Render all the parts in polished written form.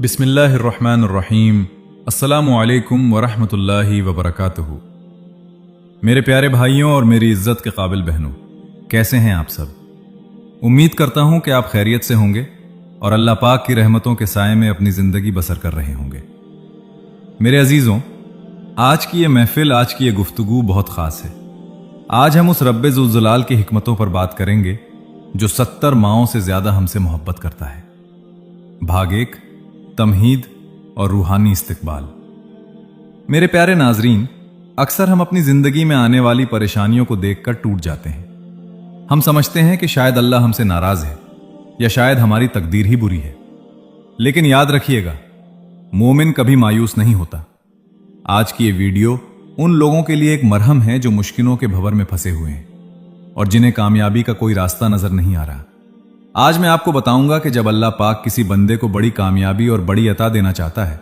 बिस्मिल्लाहिर्रहमानिर्रहीम। अस्सलामु अलैकुम वरहमतुल्लाहि वबरकातुहू। मेरे प्यारे भाइयों और मेरी इज्जत के काबिल बहनों, कैसे हैं आप सब? उम्मीद करता हूं कि आप खैरियत से होंगे और अल्लाह पाक की रहमतों के साए में अपनी जिंदगी बसर कर रहे होंगे। मेरे अजीजों, आज की ये महफिल, आज की ये गुफ्तगू बहुत खास है। आज हम उस रब्बे ज़ुल-जलाल की हिकमतों पर बात करेंगे जो 70 माओं से ज्यादा हमसे मोहब्बत करता है। भाग 1, तमहीद और रूहानी इस्तिकबाल। मेरे प्यारे नाजरीन, अक्सर हम अपनी जिंदगी में आने वाली परेशानियों को देखकर टूट जाते हैं। हम समझते हैं कि शायद अल्लाह हमसे नाराज है या शायद हमारी तकदीर ही बुरी है। लेकिन याद रखिएगा, मोमिन कभी मायूस नहीं होता। आज की ये वीडियो उन लोगों के लिए एक मरहम है जो मुश्किलों के भंवर में फंसे हुए हैं और जिन्हें कामयाबी का कोई रास्ता नजर नहीं आ रहा। आज मैं आपको बताऊंगा कि जब अल्लाह पाक किसी बंदे को बड़ी कामयाबी और बड़ी अता देना चाहता है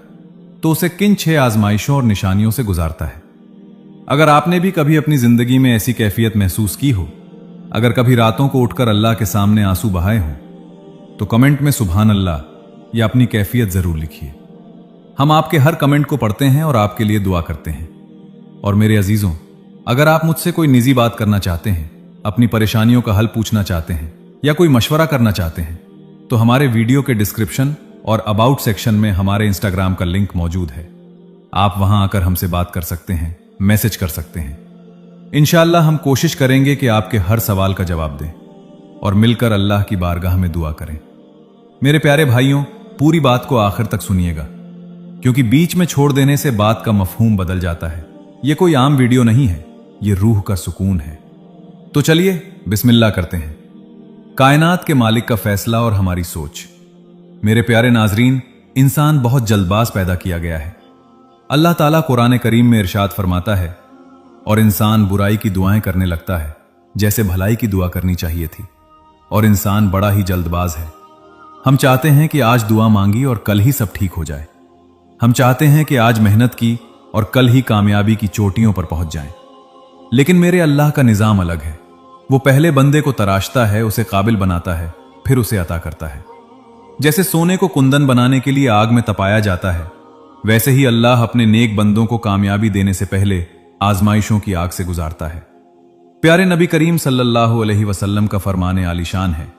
तो उसे किन 6 आजमाइशों और निशानियों से गुजारता है। अगर आपने भी कभी अपनी जिंदगी में ऐसी कैफियत महसूस की हो, अगर कभी रातों को उठकर अल्लाह के सामने आंसू बहाए हों, तो कमेंट में सुभान अल्लाह या अपनी कैफियत जरूर लिखिए। हम आपके हर कमेंट को पढ़ते हैं और आपके लिए दुआ करते हैं। और मेरे अजीजों, अगर आप मुझसे कोई निजी बात करना चाहते हैं, अपनी परेशानियों का हल पूछना चाहते हैं या कोई मशवरा करना चाहते हैं, तो हमारे वीडियो के डिस्क्रिप्शन और अबाउट सेक्शन में हमारे इंस्टाग्राम का लिंक मौजूद है। आप वहां आकर हमसे बात कर सकते हैं, मैसेज कर सकते हैं। इंशाअल्लाह हम कोशिश करेंगे कि आपके हर सवाल का जवाब दें और मिलकर अल्लाह की बारगाह में दुआ करें। मेरे प्यारे भाइयों, पूरी बात को आखिर तक सुनिएगा, क्योंकि बीच में छोड़ देने से बात का मफहूम बदल जाता है। यह कोई आम वीडियो नहीं है, यह रूह का सुकून है। तो चलिए बिस्मिल्लाह करते हैं। कायनात के मालिक का फैसला और हमारी सोच। मेरे प्यारे नाजरीन, इंसान बहुत जल्दबाज पैदा किया गया है। अल्लाह ताला कुरान करीम में इरशाद फरमाता है, और इंसान बुराई की दुआएं करने लगता है जैसे भलाई की दुआ करनी चाहिए थी, और इंसान बड़ा ही जल्दबाज है। हम चाहते हैं कि आज दुआ मांगी और कल ही सब ठीक हो जाए। हम चाहते हैं कि आज मेहनत की और कल ही कामयाबी की चोटियों पर पहुंच जाएं। लेकिन मेरे अल्लाह का निजाम अलग है। वो पहले बंदे को तराशता है, उसे काबिल बनाता है, फिर उसे अता करता है। जैसे सोने को कुंदन बनाने के लिए आग में तपाया जाता है, वैसे ही अल्लाह अपने नेक बंदों को कामयाबी देने से पहले आजमाइशों की आग से गुजारता है। प्यारे नबी करीम सल्लल्लाहु अलैहि वसल्लम का फरमाने आलीशान है,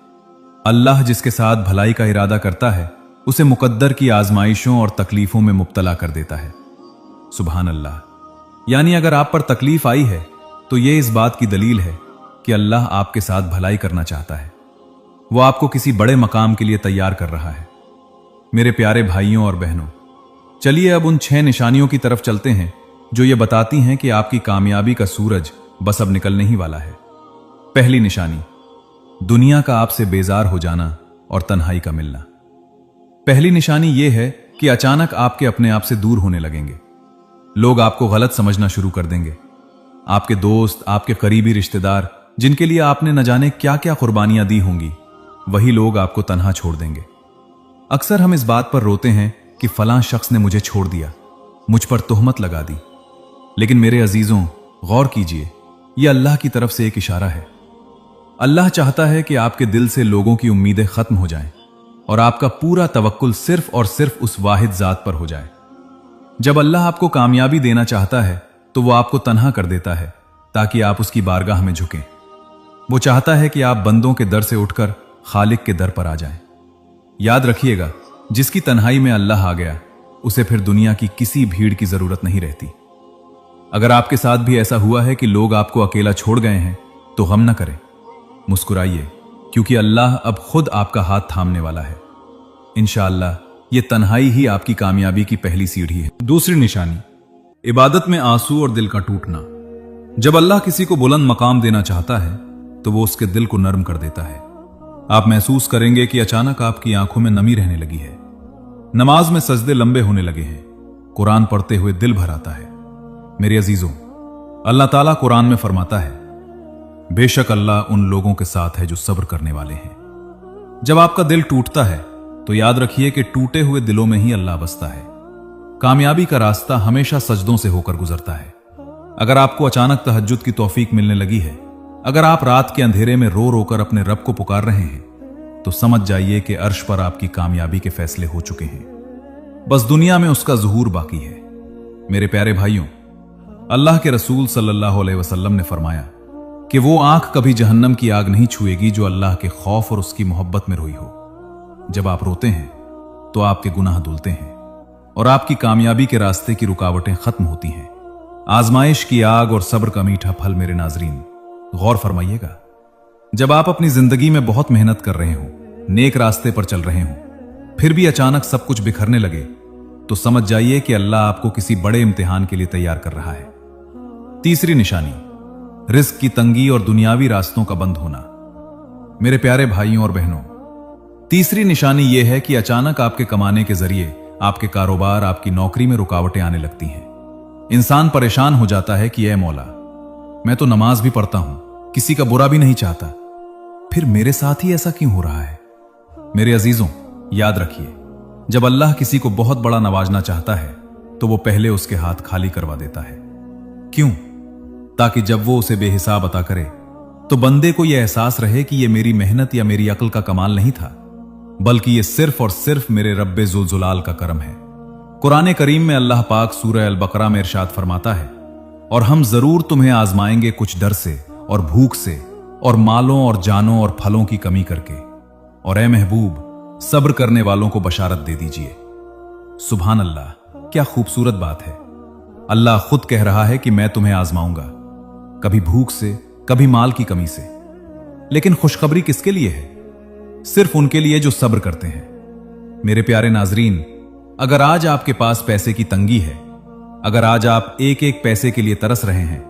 अल्लाह जिसके साथ भलाई का इरादा करता है उसे मुकद्दर की आजमाइशों और तकलीफों में मुब्तला कर देता है। सुभान अल्लाह। यानी अगर आप पर तकलीफ आई है तो यह इस बात की दलील है कि अल्लाह आपके साथ भलाई करना चाहता है। वो आपको किसी बड़े मकाम के लिए तैयार कर रहा है। मेरे प्यारे भाइयों और बहनों, चलिए अब उन 6 निशानियों की तरफ चलते हैं जो ये बताती हैं कि आपकी कामयाबी का सूरज बस अब निकलने ही वाला है। पहली निशानी, दुनिया का आपसे बेजार हो जाना और तन्हाई का मिलना। पहली निशानी यह है कि अचानक आपके अपने आप से दूर होने लगेंगे। लोग आपको गलत समझना शुरू कर देंगे। आपके दोस्त, आपके करीबी रिश्तेदार, जिनके लिए आपने न जाने क्या क्या कुर्बानियां दी होंगी, वही लोग आपको तन्हा छोड़ देंगे। अक्सर हम इस बात पर रोते हैं कि फलां शख्स ने मुझे छोड़ दिया, मुझ पर तोहमत लगा दी। लेकिन मेरे अजीजों, गौर कीजिए, यह अल्लाह की तरफ से एक इशारा है। अल्लाह चाहता है कि आपके दिल से लोगों की उम्मीदें खत्म हो जाएं और आपका पूरा तवक्कुल सिर्फ और सिर्फ उस वाहिद जात पर हो जाए। जब अल्लाह आपको कामयाबी देना चाहता है तो वो आपको तन्हा कर देता है ताकि आप उसकी बारगाह में झुकें। वो चाहता है कि आप बंदों के दर से उठकर खालिक के दर पर आ जाएं। याद रखिएगा, जिसकी तन्हाई में अल्लाह आ गया उसे फिर दुनिया की किसी भीड़ की जरूरत नहीं रहती। अगर आपके साथ भी ऐसा हुआ है कि लोग आपको अकेला छोड़ गए हैं तो गम न करें, मुस्कुराइए, क्योंकि अल्लाह अब खुद आपका हाथ थामने वाला है। इंशाअल्लाह ये तन्हाई ही आपकी कामयाबी की पहली सीढ़ी है। दूसरी निशानी, इबादत में आंसू और दिल का टूटना। जब अल्लाह किसी को बुलंद मकाम देना चाहता है तो वो उसके दिल को नरम कर देता है। आप महसूस करेंगे कि अचानक आपकी आंखों में नमी रहने लगी है, नमाज में सजदे लंबे होने लगे हैं, कुरान पढ़ते हुए दिल भर आता है। मेरे अजीजों, अल्लाह ताला कुरान में फरमाता है, बेशक अल्लाह उन लोगों के साथ है जो सब्र करने वाले हैं। जब आपका दिल टूटता है तो याद रखिए कि टूटे हुए दिलों में ही अल्लाह बसता है। कामयाबी का रास्ता हमेशा सजदों से होकर गुजरता है। अगर आपको अचानक तहज्जुद की तौफीक मिलने लगी है, अगर आप रात के अंधेरे में रो रो कर अपने रब को पुकार रहे हैं, तो समझ जाइए कि अर्श पर आपकी कामयाबी के फैसले हो चुके हैं। बस दुनिया में उसका ज़ुहूर बाकी है। मेरे प्यारे भाइयों, अल्लाह के रसूल सल्लल्लाहु अलैहि वसल्लम ने फरमाया कि वो आंख कभी जहन्नम की आग नहीं छुएगी जो अल्लाह के खौफ और उसकी मोहब्बत में रोई हो। जब आप रोते हैं तो आपके गुनाह धुलते हैं और आपकी कामयाबी के रास्ते की रुकावटें खत्म होती हैं। आजमाइश की आग और सब्र का मीठा फल मेरे नाजरीन, गौर फरमाइएगा। जब आप अपनी जिंदगी में बहुत मेहनत कर रहे हो, नेक रास्ते पर चल रहे हो, फिर भी अचानक सब कुछ बिखरने लगे, तो समझ जाइए कि अल्लाह आपको किसी बड़े इम्तिहान के लिए तैयार कर रहा है। तीसरी निशानी, रिस्क की तंगी और दुनियावी रास्तों का बंद होना। मेरे प्यारे भाइयों और बहनों, तीसरी निशानी यह है कि अचानक आपके कमाने के जरिए आपके कारोबार, आपकी नौकरी में रुकावटें आने लगती हैं। इंसान परेशान हो जाता है कि ऐ मौला, मैं तो नमाज भी पढ़ता हूं, किसी का बुरा भी नहीं चाहता, फिर मेरे साथ ही ऐसा क्यों हो रहा है? मेरे अजीजों, याद रखिए, जब अल्लाह किसी को बहुत बड़ा नवाजना चाहता है तो वो पहले उसके हाथ खाली करवा देता है। क्यों? ताकि जब वो उसे बेहिसाब अता करे तो बंदे को यह एहसास रहे कि यह मेरी मेहनत या मेरी अक्ल का कमाल नहीं था, बल्कि यह सिर्फ और सिर्फ मेरे रब्बे जुलजुलाल का करम है। कुरान करीम में अल्लाह पाक सूरह अल बकरा में इरशाद फरमाता है, और हम जरूर तुम्हें आजमाएंगे कुछ डर से और भूख से और मालों और जानों और फलों की कमी करके, और ए महबूब, सब्र करने वालों को बशारत दे दीजिए। सुभान अल्लाह, क्या खूबसूरत बात है। अल्लाह खुद कह रहा है कि मैं तुम्हें आजमाऊंगा, कभी भूख से, कभी माल की कमी से। लेकिन खुशखबरी किसके लिए है? सिर्फ उनके लिए जो सब्र करते हैं। मेरे प्यारे नाजरीन, अगर आज आपके पास पैसे की तंगी है, अगर आज आप एक एक पैसे के लिए तरस रहे हैं,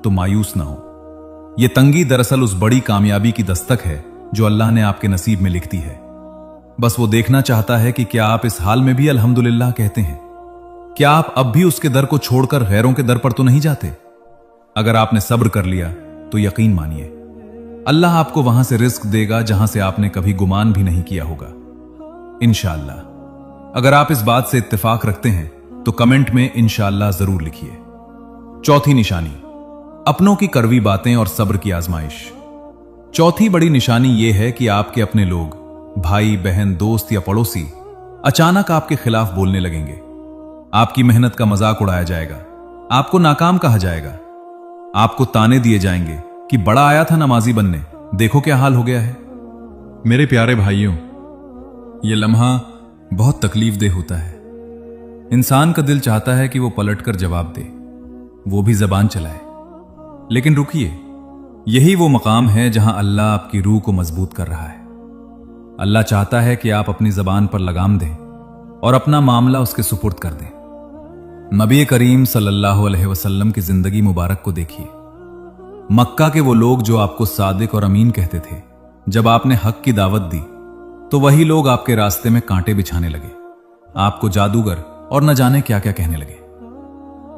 तो मायूस ना हो। यह तंगी दरअसल उस बड़ी कामयाबी की दस्तक है जो अल्लाह ने आपके नसीब में लिख दी है। बस वो देखना चाहता है कि क्या आप इस हाल में भी अल्हम्दुलिल्लाह कहते हैं? क्या आप अब भी उसके दर को छोड़कर गैरों के दर पर तो नहीं जाते? अगर आपने सब्र कर लिया तो यकीन मानिए, अल्लाह आपको वहां से रिस्क देगा जहां से आपने कभी गुमान भी नहीं किया होगा, इंशाअल्लाह। अगर आप इस बात से इत्तेफाक रखते हैं तो कमेंट में इंशाअल्लाह जरूर लिखिए। चौथी निशानी, अपनों की कड़वी बातें और सब्र की आजमाइश। चौथी बड़ी निशानी यह है कि आपके अपने लोग, भाई बहन, दोस्त या पड़ोसी अचानक आपके खिलाफ बोलने लगेंगे। आपकी मेहनत का मजाक उड़ाया जाएगा, आपको नाकाम कहा जाएगा, आपको ताने दिए जाएंगे कि बड़ा आया था नमाजी बनने, देखो क्या हाल हो गया है। मेरे प्यारे भाइयों, यह लम्हा बहुत तकलीफ देह होता है। इंसान का दिल चाहता है कि वो पलटकर जवाब दे, वो भी जबान चलाए, लेकिन रुकिए, यही वो मकाम है जहां अल्लाह आपकी रूह को मजबूत कर रहा है। अल्लाह चाहता है कि आप अपनी जबान पर लगाम दें और अपना मामला उसके सुपुर्द कर दें। नबी करीम सल्लल्लाहु अलैहि वसल्लम की जिंदगी मुबारक को देखिए। मक्का के वो लोग जो आपको सादिक और अमीन कहते थे, जब आपने हक की दावत दी तो वही लोग आपके रास्ते में कांटे बिछाने लगे, आपको जादूगर और न जाने क्या क्या कहने लगे।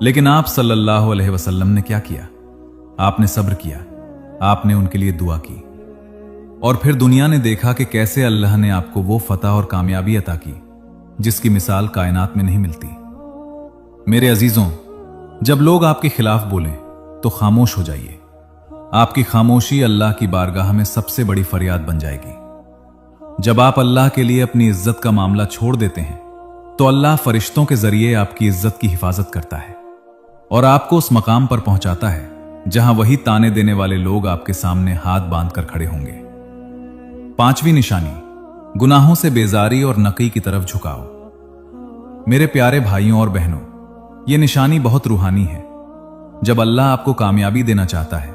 लेकिन आप सल्लल्लाहु अलैहि वसल्लम ने क्या किया? आपने सब्र किया, आपने उनके लिए दुआ की, और फिर दुनिया ने देखा कि कैसे अल्लाह ने आपको वो फतह और कामयाबी अता की जिसकी मिसाल कायनात में नहीं मिलती। मेरे अजीजों, जब लोग आपके खिलाफ बोलें तो खामोश हो जाइए। आपकी खामोशी अल्लाह की बारगाह में सबसे बड़ी फरियाद बन जाएगी। जब आप अल्लाह के लिए अपनी इज्जत का मामला छोड़ देते हैं तो अल्लाह फरिश्तों के जरिए आपकी इज्जत की हिफाजत करता है और आपको उस मकाम पर पहुंचाता है जहां वही ताने देने वाले लोग आपके सामने हाथ बांधकर खड़े होंगे। पांचवी निशानी, गुनाहों से बेजारी और नकी की तरफ झुकाव। मेरे प्यारे भाइयों और बहनों, यह निशानी बहुत रूहानी है। जब अल्लाह आपको कामयाबी देना चाहता है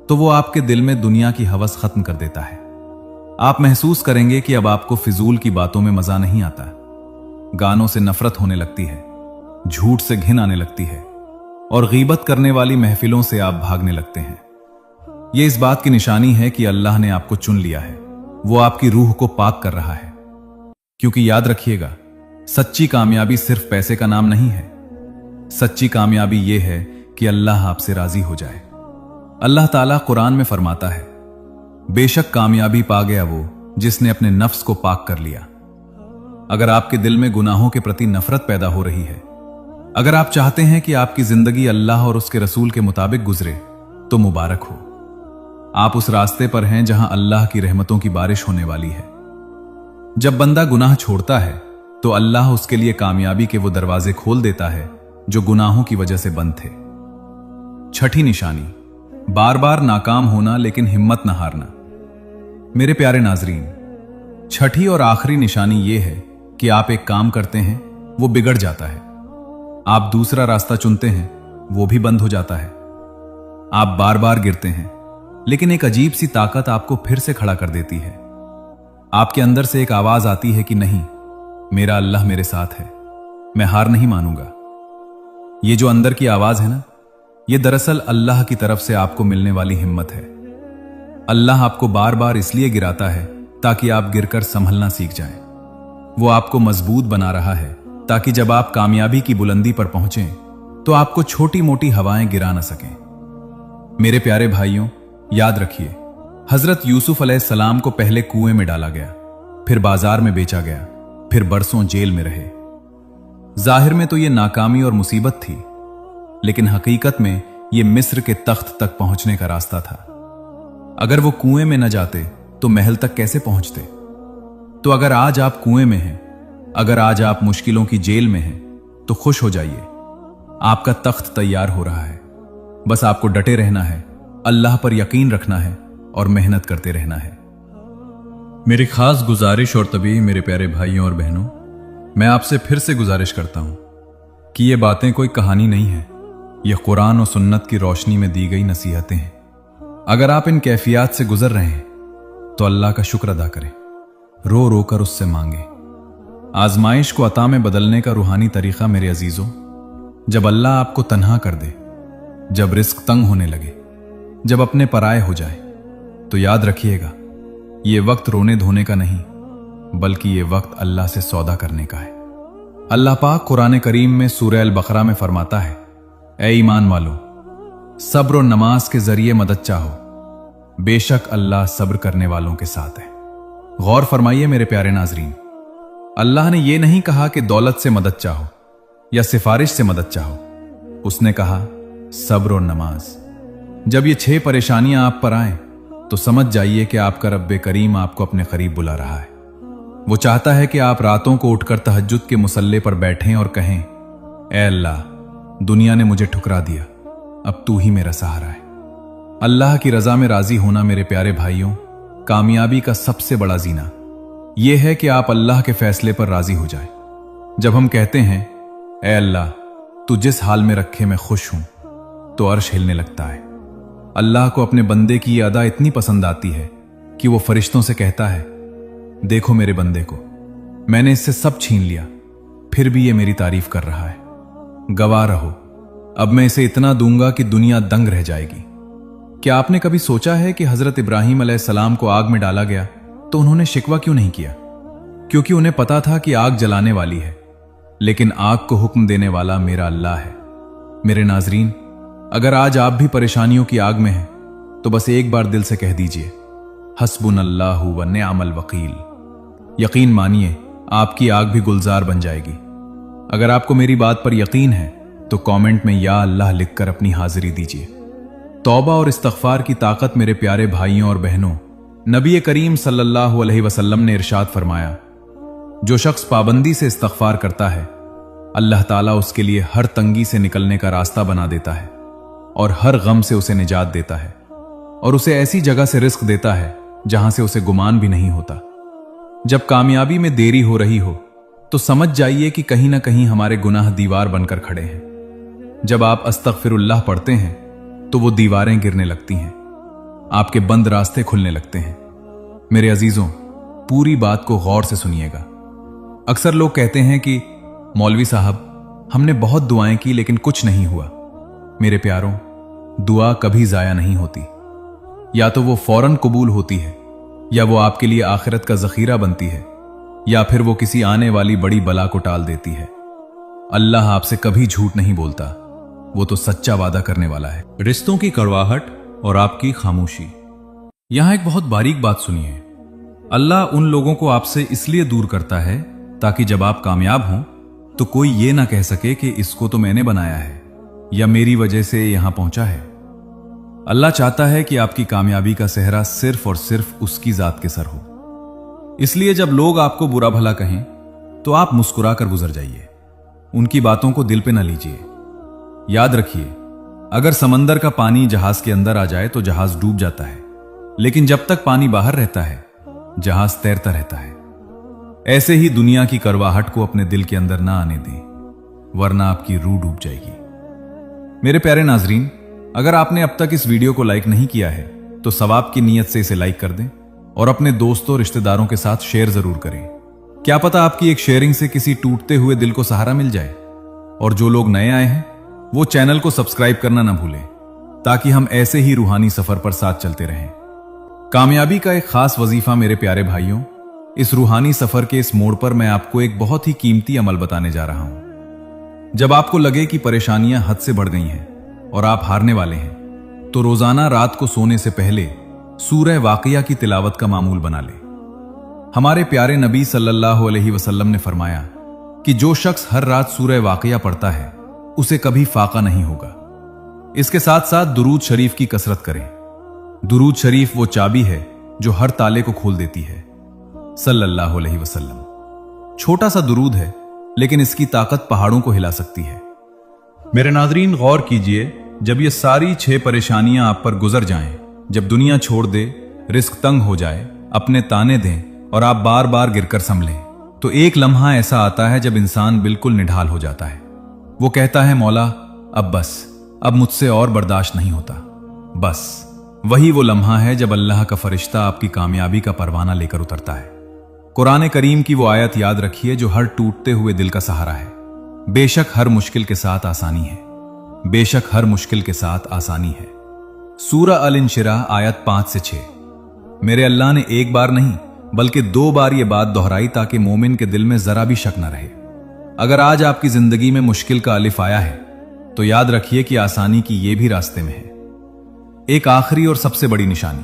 तो वो आपके दिल में दुनिया की हवस खत्म कर देता है। आप महसूस करेंगे कि अब आपको फिजूल की बातों में मजा नहीं आता, गानों से नफरत होने लगती है, झूठ से घिन आने लगती है और गीबत करने वाली महफिलों से आप भागने लगते हैं। यह इस बात की निशानी है कि अल्लाह ने आपको चुन लिया है, वो आपकी रूह को पाक कर रहा है। क्योंकि याद रखिएगा, सच्ची कामयाबी सिर्फ पैसे का नाम नहीं है। सच्ची कामयाबी यह है कि अल्लाह आपसे राजी हो जाए। अल्लाह ताला कुरान में फरमाता है, बेशक कामयाबी पा गया वो जिसने अपने नफ्स को पाक कर लिया। अगर आपके दिल में गुनाहों के प्रति नफरत पैदा हो रही है, अगर आप चाहते हैं कि आपकी जिंदगी अल्लाह और उसके रसूल के मुताबिक गुजरे, तो मुबारक हो। आप उस रास्ते पर हैं जहां अल्लाह की रहमतों की बारिश होने वाली है। जब बंदा गुनाह छोड़ता है तो अल्लाह उसके लिए कामयाबी के वो दरवाजे खोल देता है जो गुनाहों की वजह से बंद थे। छठी निशानी, बार बार नाकाम होना लेकिन हिम्मत न हारना। मेरे प्यारे नाजरीन, छठी और आखिरी निशानी ये है कि आप एक काम करते हैं, वो बिगड़ जाता है। आप दूसरा रास्ता चुनते हैं, वो भी बंद हो जाता है। आप बार बार गिरते हैं, लेकिन एक अजीब सी ताकत आपको फिर से खड़ा कर देती है। आपके अंदर से एक आवाज आती है कि नहीं, मेरा अल्लाह मेरे साथ है, मैं हार नहीं मानूंगा। ये जो अंदर की आवाज है ना, ये दरअसल अल्लाह की तरफ से आपको मिलने वाली हिम्मत है। अल्लाह आपको बार बार इसलिए गिराता है ताकि आप गिरकर संभलना सीख जाएं। वो आपको मजबूत बना रहा है ताकि जब आप कामयाबी की बुलंदी पर पहुंचें तो आपको छोटी मोटी हवाएं गिरा न सकें। मेरे प्यारे भाइयों, याद रखिए, हजरत यूसुफ अलैहिस्सलाम को पहले कुएं में डाला गया, फिर बाजार में बेचा गया, फिर बरसों जेल में रहे। जाहिर में तो यह नाकामी और मुसीबत थी, लेकिन हकीकत में यह मिस्र के तख्त तक पहुंचने का रास्ता था। अगर वो कुएं में न जाते तो महल तक कैसे पहुंचते? तो अगर आज आप कुएं में हैं, अगर आज आप मुश्किलों की जेल में हैं, तो खुश हो जाइए, आपका तख्त तैयार हो रहा है। बस आपको डटे रहना है, अल्लाह पर यकीन रखना है और मेहनत करते रहना है। मेरी खास गुजारिश और तभी मेरे प्यारे भाइयों और बहनों, मैं आपसे फिर से गुजारिश करता हूं कि ये बातें कोई कहानी नहीं है, ये कुरान और सुन्नत की रोशनी में दी गई नसीहतें हैं। अगर आप इन कैफियत से गुजर रहे हैं तो अल्लाह का शुक्र अदा करें, रो रो कर उससे मांगे। आजमाइश को अता में बदलने का रूहानी तरीका मेरे अजीजों, जब अल्लाह आपको तन्हा कर दे, जब रिस्क तंग होने लगे, जब अपने पराये हो जाए, तो याद रखिएगा, ये वक्त रोने धोने का नहीं, बल्कि ये वक्त अल्लाह से सौदा करने का है। अल्लाह पाक कुरान करीम में सूरह अल बकरा में फरमाता है, ऐ ईमान वालों, सब्र और नमाज के जरिए मदद चाहो, बेशक अल्लाह सब्र करने वालों के साथ है। गौर फरमाइए मेरे प्यारे नाजरीन, अल्लाह ने यह नहीं कहा कि दौलत से मदद चाहो या सिफारिश से मदद चाहो, उसने कहा सब्र और नमाज। जब ये 6 परेशानियां आप पर आए तो समझ जाइए कि आपका रब्बे करीम आपको अपने करीब बुला रहा है। वो चाहता है कि आप रातों को उठकर तहज्जुद के मुसल्ले पर बैठें और कहें, ऐ अल्लाह, दुनिया ने मुझे ठुकरा दिया, अब तू ही मेरा सहारा है। अल्लाह की रजा में राजी होना मेरे प्यारे भाइयों, कामयाबी का सबसे बड़ा जीना यह है कि आप अल्लाह के फैसले पर राजी हो जाए। जब हम कहते हैं, ऐ अल्लाह, तू जिस हाल में रखे मैं खुश हूं, तो अर्श हिलने लगता है। अल्लाह को अपने बंदे की यह अदा इतनी पसंद आती है कि वो फरिश्तों से कहता है, देखो मेरे बंदे को, मैंने इससे सब छीन लिया, फिर भी ये मेरी तारीफ कर रहा है। गवाह रहो, अब मैं इसे इतना दूंगा कि दुनिया दंग रह जाएगी। क्या आपने कभी सोचा है कि हजरत इब्राहिम अलैहिस्सलाम को आग में डाला गया तो उन्होंने शिकवा क्यों नहीं किया? क्योंकि उन्हें पता था कि आग जलाने वाली है, लेकिन आग को हुक्म देने वाला मेरा अल्लाह है। मेरे नाजरीन, अगर आज आप भी परेशानियों की आग में हैं तो बस एक बार दिल से कह दीजिए, हस्बुनल्लाहु व निअमल वकील। यकीन मानिए, आपकी आग भी गुलजार बन जाएगी। अगर आपको मेरी बात पर यकीन है तो कमेंट में या अल्लाह लिखकर अपनी हाजिरी दीजिए। तौबा और इस्तगफार की ताकत मेरे प्यारे भाइयों और बहनों, नबी करीम सल्लल्लाहु अलैहि वसल्लम ने इरशाद फरमाया, जो शख्स पाबंदी से इस्तगफार करता है, अल्लाह ताला उसके लिए हर तंगी से निकलने का रास्ता बना देता है और हर गम से उसे निजात देता है और उसे ऐसी जगह से रिस्क देता है जहां से उसे गुमान भी नहीं होता। जब कामयाबी में देरी हो रही हो तो समझ जाइए कि कहीं ना कहीं हमारे गुनाह दीवार बनकर खड़े हैं। जब आप अस्तगफिरुल्लाह पढ़ते हैं तो वो दीवारें गिरने लगती हैं, आपके बंद रास्ते खुलने लगते हैं। मेरे अजीजों, पूरी बात को गौर से सुनिएगा। अक्सर लोग कहते हैं कि मौलवी साहब, हमने बहुत दुआएं की लेकिन कुछ नहीं हुआ। मेरे प्यारों, दुआ कभी जाया नहीं होती। या तो वो फौरन कबूल होती है, या वो आपके लिए आखिरत का जखीरा बनती है, या फिर वो किसी आने वाली बड़ी बला को टाल देती है। अल्लाह आपसे कभी झूठ नहीं बोलता, वो तो सच्चा वादा करने वाला है। रिश्तों की कड़वाहट और आपकी खामोशी। यहां एक बहुत बारीक बात सुनिए। अल्लाह उन लोगों को आपसे इसलिए दूर करता है ताकि जब आप कामयाब हों तो कोई ये ना कह सके कि इसको तो मैंने बनाया है या मेरी वजह से यहां पहुंचा है। अल्लाह चाहता है कि आपकी कामयाबी का सेहरा सिर्फ और सिर्फ उसकी जात के सर हो। इसलिए जब लोग आपको बुरा भला कहें तो आप मुस्कुरा कर गुजर जाइए। उनकी बातों को दिल पे न लीजिए। याद रखिए, अगर समंदर का पानी जहाज के अंदर आ जाए तो जहाज डूब जाता है, लेकिन जब तक पानी बाहर रहता है जहाज तैरता रहता है। ऐसे ही दुनिया की कड़वाहट को अपने दिल के अंदर ना आने दें, वरना आपकी रूह डूब जाएगी। मेरे प्यारे नाजरीन, अगर आपने अब तक इस वीडियो को लाइक नहीं किया है तो सवाब की नीयत से इसे लाइक कर दें और अपने दोस्तों रिश्तेदारों के साथ शेयर जरूर करें। क्या पता आपकी एक शेयरिंग से किसी टूटते हुए दिल को सहारा मिल जाए। और जो लोग नए आए हैं वो चैनल को सब्सक्राइब करना ना भूलें, ताकि हम ऐसे ही रूहानी सफर पर साथ चलते रहें। कामयाबी का एक खास वजीफा मेरे प्यारे भाइयों, इस रूहानी सफर के इस मोड़ पर मैं आपको एक बहुत ही कीमती अमल बताने जा रहा हूं। जब आपको लगे कि परेशानियां हद से बढ़ गई हैं और आप हारने वाले हैं, तो रोजाना रात को सोने से पहले सूरह वाक़िया की तिलावत का मामूल बना ले। हमारे प्यारे नबी सल्लल्लाहु अलैहि वसल्लम ने फरमाया कि जो शख्स हर रात सूरह वाक़िया पढ़ता है उसे कभी फाका नहीं होगा। इसके साथ साथ दुरूद शरीफ की कसरत करें। दुरूद शरीफ वो चाबी है जो हर ताले को खोल देती है। सल्लल्लाहु अलैहि वसल्लम। छोटा सा दुरूद है, लेकिन इसकी ताकत पहाड़ों को हिला सकती है। मेरे नाजरीन, गौर कीजिए, जब ये सारी 6 परेशानियां आप पर गुजर जाएं, जब दुनिया छोड़ दे, रिस्क तंग हो जाए, अपने ताने दें और आप बार बार गिरकर संभलें, तो एक लम्हा ऐसा आता है जब इंसान बिल्कुल निढाल हो जाता है। वो कहता है, मौला अब बस, अब मुझसे और बर्दाश्त नहीं होता। बस वही वो लम्हा है जब अल्लाह का फरिश्ता आपकी कामयाबी का परवाना लेकर उतरता है। कुरान करीम की वो आयत याद रखिए जो हर टूटते हुए दिल का सहारा है। बेशक हर मुश्किल के साथ आसानी है, बेशक हर मुश्किल के साथ आसानी है। सूरह अल इंशिराह आयत 5 से 6। मेरे अल्लाह ने एक बार नहीं बल्कि 2 बार ये बात दोहराई ताकि मोमिन के दिल में जरा भी शक न रहे। अगर आज आपकी जिंदगी में मुश्किल का अलिफ आया है तो याद रखिए कि आसानी की ये भी रास्ते में है। एक आखिरी और सबसे बड़ी निशानी,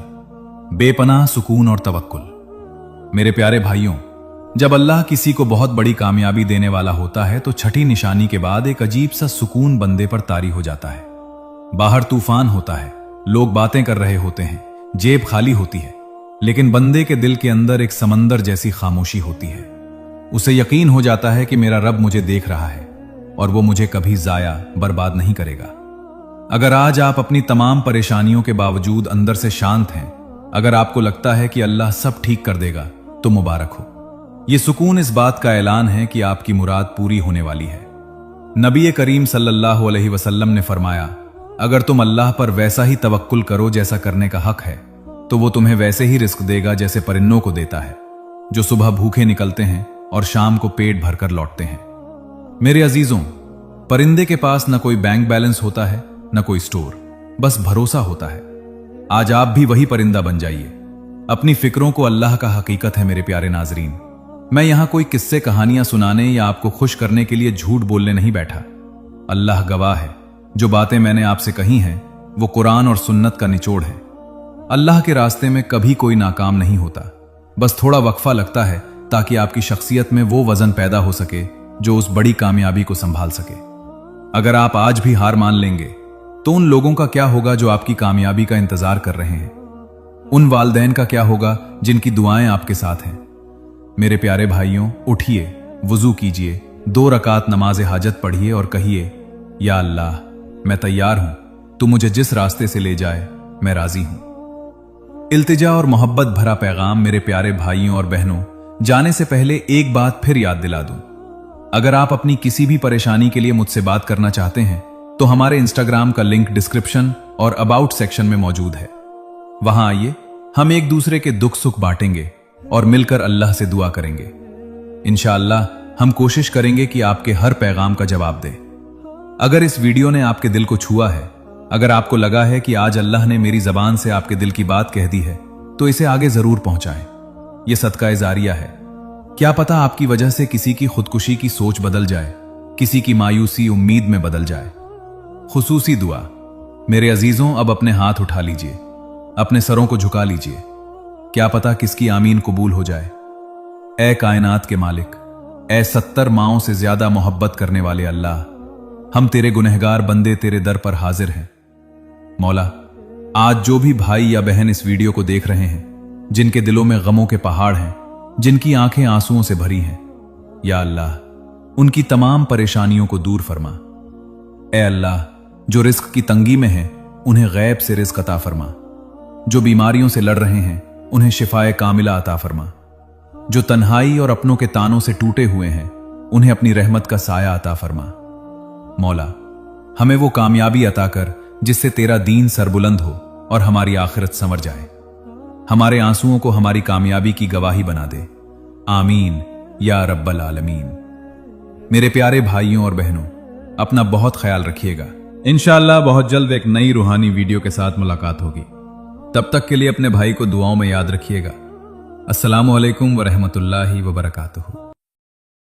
बेपनाह सुकून और तवक्कुल। मेरे प्यारे भाइयों, जब अल्लाह किसी को बहुत बड़ी कामयाबी देने वाला होता है तो छठी निशानी के बाद एक अजीब सा सुकून बंदे पर तारी हो जाता है। बाहर तूफान होता है, लोग बातें कर रहे होते हैं, जेब खाली होती है, लेकिन बंदे के दिल के अंदर एक समंदर जैसी खामोशी होती है। उसे यकीन हो जाता है कि मेरा रब मुझे देख रहा है और वो मुझे कभी जाया बर्बाद नहीं करेगा। अगर आज आप अपनी तमाम परेशानियों के बावजूद अंदर से शांत हैं, अगर आपको लगता है कि अल्लाह सब ठीक कर देगा, तो मुबारक हो। यह सुकून इस बात का ऐलान है कि आपकी मुराद पूरी होने वाली है। नबी करीम सल्लल्लाहु अलैहि वसल्लम ने फरमाया, अगर तुम अल्लाह पर वैसा ही तवक्कुल करो जैसा करने का हक है, तो वो तुम्हें वैसे ही रिस्क देगा जैसे परिंदों को देता है, जो सुबह भूखे निकलते हैं और शाम को पेट भरकर लौटते हैं। मेरे अजीजों, परिंदे के पास न कोई बैंक बैलेंस होता है, न कोई स्टोर, बस भरोसा होता है। आज आप भी वही परिंदा बन जाइए। अपनी फिक्रों को अल्लाह का हकीकत है। मेरे प्यारे नाजरीन, मैं यहां कोई किस्से कहानियां सुनाने या आपको खुश करने के लिए झूठ बोलने नहीं बैठा। अल्लाह गवाह है, जो बातें मैंने आपसे कही हैं वो कुरान और सुन्नत का निचोड़ है। अल्लाह के रास्ते में कभी कोई नाकाम नहीं होता, बस थोड़ा वक्फा लगता है ताकि आपकी शख्सियत में वो वजन पैदा हो सके जो उस बड़ी कामयाबी को संभाल सके। अगर आप आज भी हार मान लेंगे तो उन लोगों का क्या होगा जो आपकी कामयाबी का इंतजार कर रहे हैं? उन वालदैन का क्या होगा जिनकी दुआएं आपके साथ हैं? मेरे प्यारे भाइयों, उठिए, वुजू कीजिए, 2 रकात नमाज हाजत पढ़िए और कहिए, या अल्लाह, मैं तैयार हूं, तू मुझे जिस रास्ते से ले जाए मैं राजी हूं। इल्तिजा और मोहब्बत भरा पैगाम मेरे प्यारे भाइयों और बहनों, जाने से पहले एक बात फिर याद दिला दूं। अगर आप अपनी किसी भी परेशानी के लिए मुझसे बात करना चाहते हैं तो हमारे इंस्टाग्राम का लिंक डिस्क्रिप्शन और अबाउट सेक्शन में मौजूद है। वहां आइए, हम एक दूसरे के दुख सुख बांटेंगे और मिलकर अल्लाह से दुआ करेंगे। इंशाअल्लाह हम कोशिश करेंगे कि आपके हर पैगाम का जवाब दे। अगर इस वीडियो ने आपके दिल को छुआ है, अगर आपको लगा है कि आज अल्लाह ने मेरी जबान से आपके दिल की बात कह दी है, तो इसे आगे जरूर पहुंचाएं। यह सदका जारिया है। क्या पता आपकी वजह से किसी की खुदकुशी की सोच बदल जाए, किसी की मायूसी उम्मीद में बदल जाए। खुसूसी दुआ। मेरे अजीजों, अब अपने हाथ उठा लीजिए, अपने सरों को झुका लीजिए। क्या पता किसकी आमीन कबूल हो जाए। ऐ कायनात के मालिक, ऐ 70 माओं से ज्यादा मोहब्बत करने वाले अल्लाह, हम तेरे गुनहगार बंदे तेरे दर पर हाजिर हैं। मौला, आज जो भी भाई या बहन इस वीडियो को देख रहे हैं, जिनके दिलों में गमों के पहाड़ हैं, जिनकी आंखें आंसुओं से भरी हैं, या अल्लाह उनकी तमाम परेशानियों को दूर फरमा। ए अल्लाह, जो रिस्क की तंगी में हैं उन्हें गैब से रिस्क अता फरमा। जो बीमारियों से लड़ रहे हैं उन्हें शिफाए कामिला अता फरमा। जो तन्हाई और अपनों के तानों से टूटे हुए हैं उन्हें अपनी रहमत का साया अता फरमा। मौला, हमें वो कामयाबी अता कर जिससे तेरा दीन सरबुलंद हो और हमारी आखिरत संवर जाए। हमारे आंसुओं को हमारी कामयाबी की गवाही बना दे। आमीन या रब्बल आलमीन। मेरे प्यारे भाइयों और बहनों, अपना बहुत ख्याल रखिएगा। इंशाअल्लाह बहुत जल्द एक नई रूहानी वीडियो के साथ मुलाकात होगी। तब तक के लिए अपने भाई को दुआओं में याद रखिएगा। अस्सलामु अलैकुम व रहमतुल्लाहि व बरकातुहू।